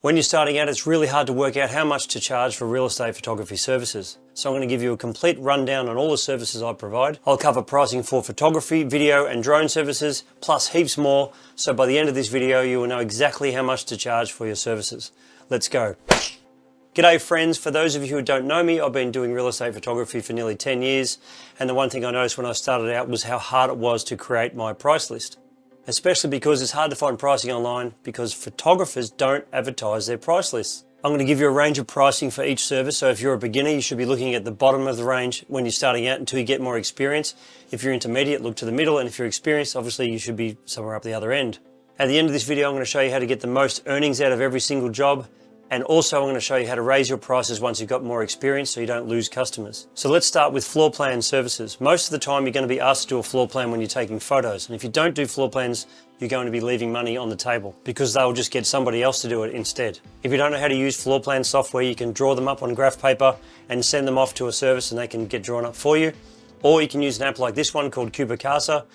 When you're starting out, it's really hard to work out how much to charge for real estate photography services. So I'm going to give you a complete rundown on all the services I provide. I'll cover pricing for photography, video and drone services, plus heaps more. So by the end of this video, you will know exactly how much to charge for your services. Let's go. G'day friends, for those of you who don't know me, I've been doing real estate photography for nearly 10 years. And the one thing I noticed when I started out was how hard it was to create my price list. Especially because it's hard to find pricing online because photographers don't advertise their price lists. I'm going to give you a range of pricing for each service. So if you're a beginner, you should be looking at the bottom of the range when you're starting out until you get more experience. If you're intermediate, look to the middle. And if you're experienced, obviously you should be somewhere up the other end. At the end of this video, I'm going to show you how to get the most earnings out of every single job. And also I'm going to show you how to raise your prices once you've got more experience so you don't lose customers. So let's start with floor plan services. Most of the time you're going to be asked to do a floor plan when you're taking photos. And if you don't do floor plans, you're going to be leaving money on the table because they'll just get somebody else to do it instead. If you don't know how to use floor plan software, you can draw them up on graph paper and send them off to a service and they can get drawn up for you. Or you can use an app like this one called Casa.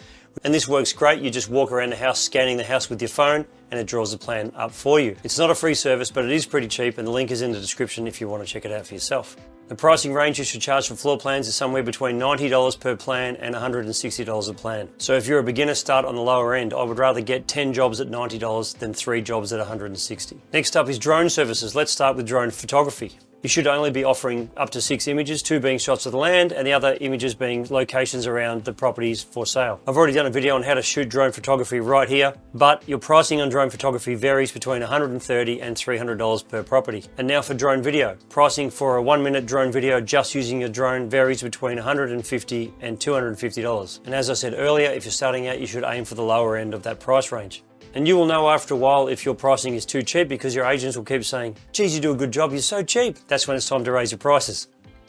And this works great. You just walk around the house scanning the house with your phone and it draws the plan up for you. It's not a free service, but it is pretty cheap and the link is in the description if you want to check it out for yourself. The pricing range you should charge for floor plans is somewhere between $90 per plan and $160 a plan. So if you're a beginner, start on the lower end. I would rather get 10 jobs at $90 than 3 jobs at $160. Next up is drone services. Let's start with drone photography. You should only be offering up to 6 images, 2 being shots of the land and the other images being locations around the properties for sale. I've already done a video on how to shoot drone photography right here, but your pricing on drone photography varies between $130 and $300 per property. And now for drone video. Pricing for a 1-minute drone video just using your drone varies between $150 and $250. And as I said earlier, if you're starting out, you should aim for the lower end of that price range. And you will know after a while if your pricing is too cheap because your agents will keep saying, geez, you do a good job, you're so cheap. That's when it's time to raise your prices.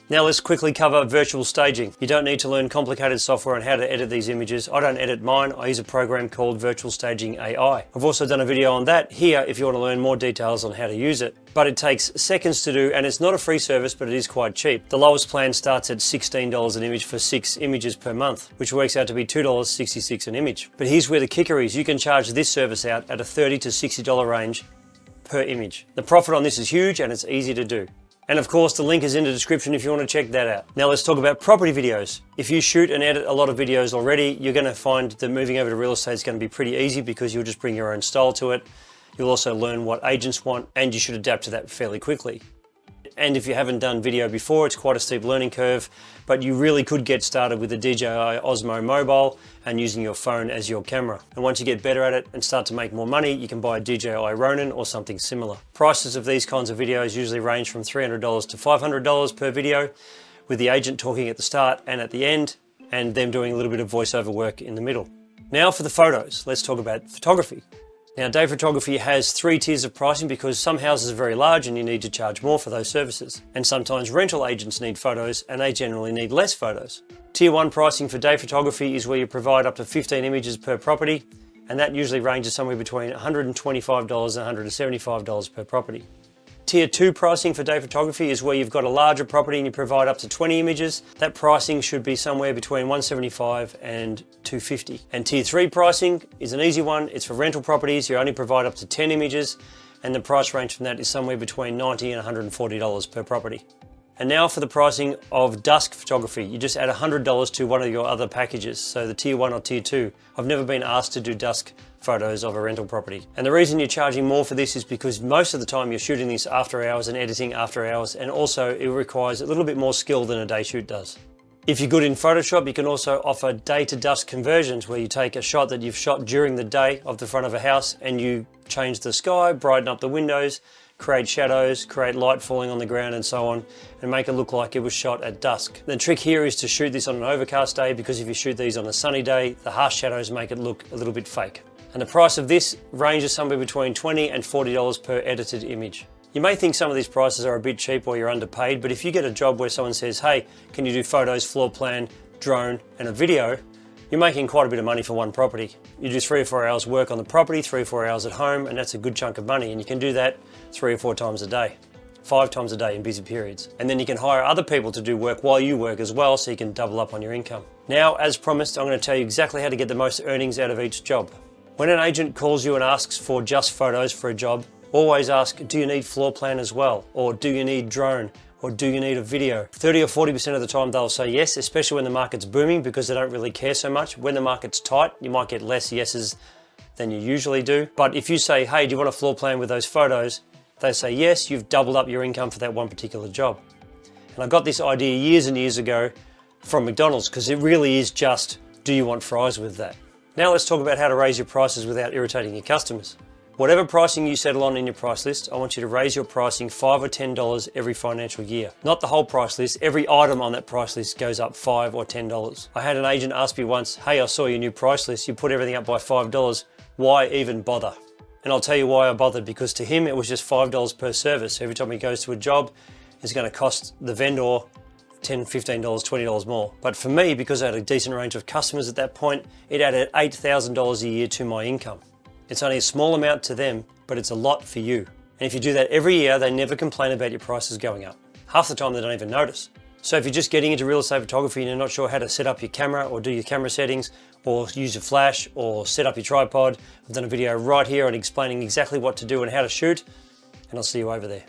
Now let's quickly cover virtual staging. You don't need to learn complicated software on how to edit these images. I don't edit mine. I use a program called Virtual Staging AI. I've also done a video on that here if you want to learn more details on how to use it. But it takes seconds to do and it's not a free service, but it is quite cheap. The lowest plan starts at $16 an image for 6 images per month, which works out to be $2.66 an image. But here's where the kicker is. You can charge this service out at a $30 to $60 range per image. The profit on this is huge and it's easy to do. And of course, the link is in the description if you want to check that out. Now let's talk about property videos. If you shoot and edit a lot of videos already, you're going to find that moving over to real estate is going to be pretty easy because you'll just bring your own style to it. You'll also learn what agents want and you should adapt to that fairly quickly. And if you haven't done video before, it's quite a steep learning curve, but you really could get started with the DJI Osmo Mobile and using your phone as your camera. And once you get better at it and start to make more money, you can buy a DJI Ronin or something similar. Prices of these kinds of videos usually range from $300 to $500 per video, with the agent talking at the start and at the end, and them doing a little bit of voiceover work in the middle. Now for the photos, let's talk about photography. Now, day photography has 3 tiers of pricing because some houses are very large and you need to charge more for those services. And sometimes rental agents need photos and they generally need less photos. Tier 1 pricing for day photography is where you provide up to 15 images per property, and that usually ranges somewhere between $125 and $175 per property. Tier 2 pricing for day photography is where you've got a larger property and you provide up to 20 images. That pricing should be somewhere between $175 and $250. And Tier 3 pricing is an easy one. It's for rental properties. You only provide up to 10 images and the price range from that is somewhere between $90 and $140 per property. And now for the pricing of dusk photography. You just add $100 to one of your other packages, so the Tier 1 or Tier 2. I've never been asked to do dusk photos of a rental property. And the reason you're charging more for this is because most of the time you're shooting this after hours and editing after hours, and also it requires a little bit more skill than a day shoot does. If you're good in Photoshop, you can also offer day to dusk conversions where you take a shot that you've shot during the day of the front of a house and you change the sky, brighten up the windows, create shadows, create light falling on the ground and so on, and make it look like it was shot at dusk. The trick here is to shoot this on an overcast day because if you shoot these on a sunny day, the harsh shadows make it look a little bit fake. And the price of this ranges somewhere between $20 and $40 per edited image. You may think some of these prices are a bit cheap or you're underpaid, but if you get a job where someone says, hey, can you do photos, floor plan, drone, and a video, you're making quite a bit of money for one property. You do 3 or 4 hours work on the property, 3 or 4 hours at home, and that's a good chunk of money. And you can do that 3 or 4 times a day, 5 times a day in busy periods. And then you can hire other people to do work while you work as well, so you can double up on your income. Now, as promised, I'm going to tell you exactly how to get the most earnings out of each job. When an agent calls you and asks for just photos for a job, Always ask, do you need floor plan as well? Or do you need drone? Or do you need a video? 30 or 40% of the time they'll say yes, especially when the market's booming, because they don't really care so much. When the market's tight, you might get less yeses than you usually do. But if you say, hey, do you want a floor plan with those photos? They say yes, you've doubled up your income for that one particular job. And I got this idea years and years ago from McDonald's, because it really is just, do you want fries with that? Now let's talk about how to raise your prices without irritating your customers. Whatever pricing you settle on in your price list, I want you to raise your pricing $5 or $10 every financial year. Not the whole price list, every item on that price list goes up $5 or $10. I had an agent ask me once, hey, I saw your new price list, you put everything up by $5, why even bother? And I'll tell you why I bothered, because to him it was just $5 per service. Every time he goes to a job, it's going to cost the vendor $10, $15, $20 more. But for me, because I had a decent range of customers at that point, it added $8,000 a year to my income. It's only a small amount to them, but it's a lot for you. And if you do that every year, they never complain about your prices going up. Half the time they don't even notice. So if you're just getting into real estate photography and you're not sure how to set up your camera or do your camera settings or use your flash or set up your tripod, I've done a video right here on explaining exactly what to do and how to shoot, and I'll see you over there.